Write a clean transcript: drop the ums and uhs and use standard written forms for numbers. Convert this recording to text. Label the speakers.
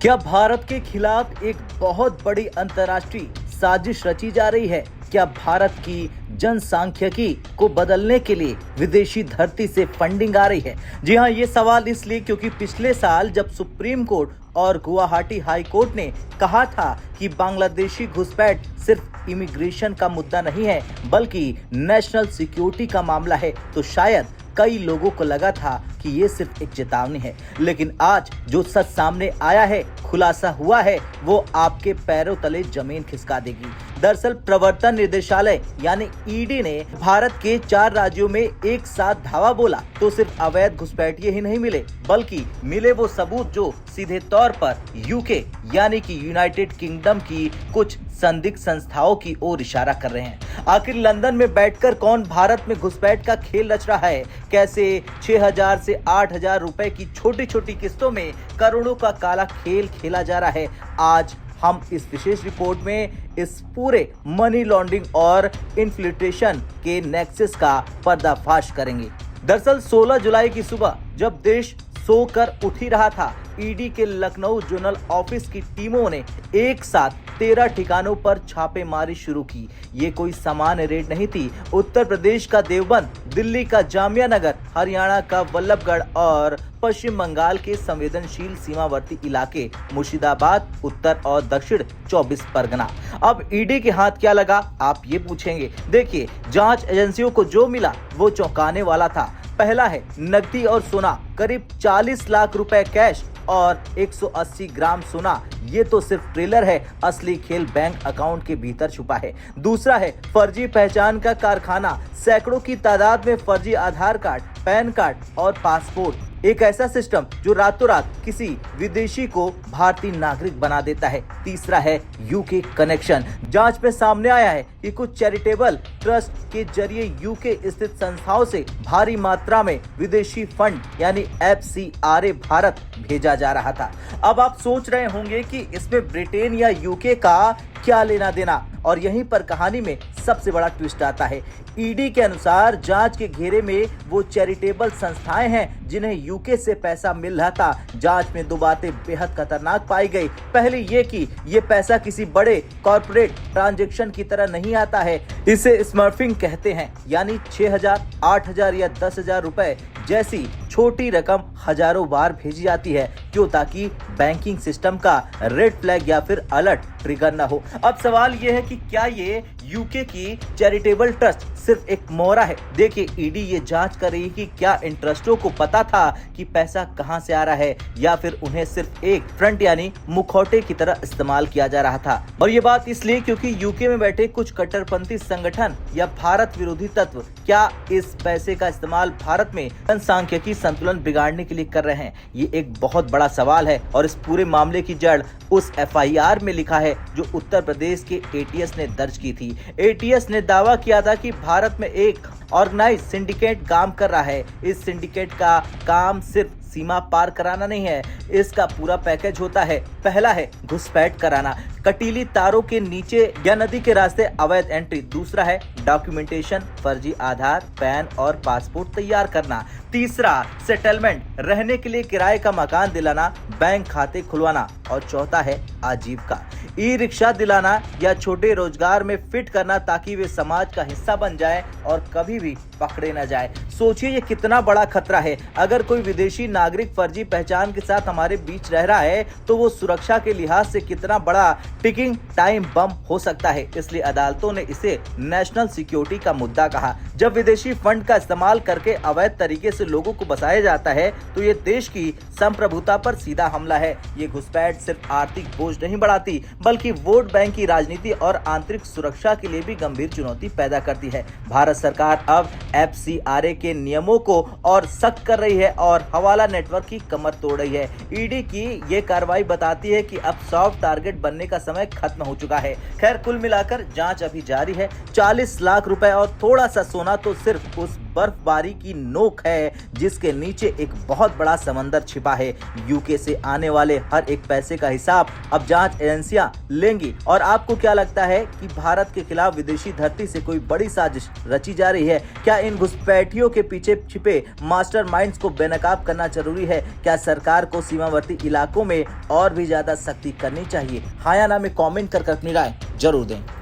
Speaker 1: क्या भारत के खिलाफ एक बहुत बड़ी अंतर्राष्ट्रीय साजिश रची जा रही है? क्या भारत की जनसांख्यिकी को बदलने के लिए विदेशी धरती से फंडिंग आ रही है? जी हाँ, ये सवाल इसलिए क्योंकि पिछले साल जब सुप्रीम कोर्ट और गुवाहाटी हाई कोर्ट ने कहा था कि बांग्लादेशी घुसपैठ सिर्फ इमिग्रेशन का मुद्दा नहीं है बल्कि नेशनल सिक्योरिटी का मामला है, तो शायद कई लोगों को लगा था कि ये सिर्फ एक चेतावनी है। लेकिन आज जो सच सामने आया है, खुलासा हुआ है, वो आपके पैरों तले जमीन खिसका देगी। दरअसल प्रवर्तन निदेशालय यानी ईडी ने भारत के 4 राज्यों में एक साथ धावा बोला तो सिर्फ अवैध घुसपैठिए ही नहीं मिले, बल्कि मिले वो सबूत जो सीधे तौर पर यूके यानी कि यूनाइटेड किंगडम की कुछ संदिग्ध संस्थाओं की ओर इशारा कर रहे हैं। आखिर लंदन में बैठकर कौन भारत में घुसपैठ का खेल रच रहा है? कैसे 6,000 से 8,000 रुपए की छोटी छोटी किस्तों में करोड़ों का काला खेल खेला जा रहा है? आज हम इस विशेष रिपोर्ट में इस पूरे मनी लॉन्ड्रिंग और इन्फिल्ट्रेशन के नेक्सस का पर्दाफाश करेंगे। दरअसल 16 जुलाई की सुबह जब देश सोकर उठ ही रहा था, ईडी के लखनऊ जोनल ऑफिस की टीमों ने एक साथ 13 ठिकानों पर छापेमारी शुरू की। ये कोई सामान्य रेड नहीं थी। उत्तर प्रदेश का देवबंद, दिल्ली का जामिया नगर, हरियाणा का वल्लभगढ़ और पश्चिम बंगाल के संवेदनशील सीमावर्ती इलाके मुर्शिदाबाद, उत्तर और दक्षिण 24 परगना। अब ईडी के हाथ क्या लगा, आप ये पूछेंगे। देखिए, जांच एजेंसियों को जो मिला वो चौंकाने वाला था। पहला है नकदी और सोना, करीब 40 लाख रुपए कैश और 180 ग्राम सोना। ये तो सिर्फ ट्रेलर है, असली खेल बैंक अकाउंट के भीतर छुपा है। दूसरा है फर्जी पहचान का कारखाना, सैकड़ों की तादाद में फर्जी आधार कार्ड, पैन कार्ड और पासपोर्ट। एक ऐसा सिस्टम जो रातों रात किसी विदेशी को भारतीय नागरिक बना देता है। तीसरा है यूके कनेक्शन। जांच में सामने आया है कि कुछ चैरिटेबल ट्रस्ट के जरिए यूके स्थित संस्थाओं से भारी मात्रा में विदेशी फंड यानी FCRA भारत भेजा जा रहा था। अब आप सोच रहे होंगे कि इसमें ब्रिटेन या यूके का क्या लेना देना, और यहीं पर कहानी में सबसे बड़ा ट्विस्ट आता है। ईडी के अनुसार जांच के घेरे में वो चैरिटेबल संस्थाएं हैं जिन्हें यूके से पैसा मिल रहा था। जांच में 2 बातें बेहद खतरनाक पाई गई। पहली ये कि ये पैसा किसी बड़े कॉर्पोरेट ट्रांजैक्शन की तरह नहीं आता है, इसे स्मर्फिंग कहते हैं, यानी 6,000, 8,000 या 10,000 रुपए जैसी छोटी रकम हजारों बार भेजी जाती है। क्यों? ताकि बैंकिंग सिस्टम का रेड फ्लैग या फिर अलर्ट ट्रिगर न हो। अब सवाल यह है कि क्या ये यूके की चैरिटेबल ट्रस्ट सिर्फ एक मोहरा है? देखिए, ईडी ये जांच कर रही है कि क्या इन ट्रस्टों को पता था कि पैसा कहां से आ रहा है, या फिर उन्हें सिर्फ एक फ्रंट यानी मुखौटे की तरह इस्तेमाल किया जा रहा था। और ये बात इसलिए क्योंकि यूके में बैठे कुछ कट्टरपंथी संगठन या भारत विरोधी तत्व क्या इस पैसे का इस्तेमाल भारत में जनसांख्यिकी संतुलन बिगाड़ने के लिए कर रहे हैं? ये एक बहुत बड़ा सवाल है और इस पूरे मामले की जड़ उस FIR में लिखा है जो उत्तर प्रदेश के ATS ने दर्ज की थी। ATS ने दावा किया था कि भारत में एक ऑर्गेनाइज सिंडिकेट काम कर रहा है। इस सिंडिकेट का काम सिर्फ सीमा पार कराना नहीं है, इसका पूरा पैकेज होता है। पहला है घुसपैठ कराना, कटीली तारों के नीचे या नदी के रास्ते अवैध एंट्री। दूसरा है डॉक्यूमेंटेशन, फर्जी आधार, पैन और पासपोर्ट तैयार करना। तीसरा सेटलमेंट, रहने के लिए किराए का मकान दिलाना, बैंक खाते खुलवाना। और चौथा है आजीविका, ई-रिक्शा दिलाना या छोटे रोजगार में फिट करना ताकि वे समाज का हिस्सा बन जाए और कभी भी पकड़े न जाए। सोचिए ये कितना बड़ा खतरा है। अगर कोई विदेशी नागरिक फर्जी पहचान के साथ हमारे बीच रह रहा है तो वो सुरक्षा के लिहाज से कितना बड़ा टिकिंग टाइम बम हो सकता है। इसलिए अदालतों ने इसे नेशनल सिक्योरिटी का मुद्दा कहा। जब विदेशी फंड का इस्तेमाल करके अवैध तरीके से लोगों को बसाया जाता है तो ये देश की संप्रभुता पर सीधा हमला है। ये घुसपैठ सिर्फ आर्थिक बोझ नहीं बढ़ाती बल्कि वोट बैंक की राजनीति और आंतरिक सुरक्षा के लिए भी गंभीर चुनौती पैदा करती है। भारत सरकार अब FCRA के नियमों को और सख्त कर रही है और हवाला नेटवर्क की कमर तोड़ रही है। ईडी की ये कार्रवाई बताती है कि अब सॉफ्ट टारगेट बनने का समय खत्म हो चुका है। खैर, कुल मिलाकर जांच अभी जारी है। 40 लाख रुपए और थोड़ा सा सोना तो सिर्फ उस बर्फबारी की नोक है जिसके नीचे एक बहुत बड़ा समंदर छिपा है। यूके से आने वाले हर एक पैसे का हिसाब अब जांच एजेंसियां लेंगी। और आपको क्या लगता है कि भारत के खिलाफ विदेशी धरती से कोई बड़ी साजिश रची जा रही है? क्या इन घुसपैठियों के पीछे छिपे मास्टरमाइंड्स को बेनकाब करना जरूरी है? क्या सरकार को सीमावर्ती इलाकों में और भी ज्यादा सख्ती करनी चाहिए? हाँ या ना में कमेंट कर अपनी राय जरूर दें।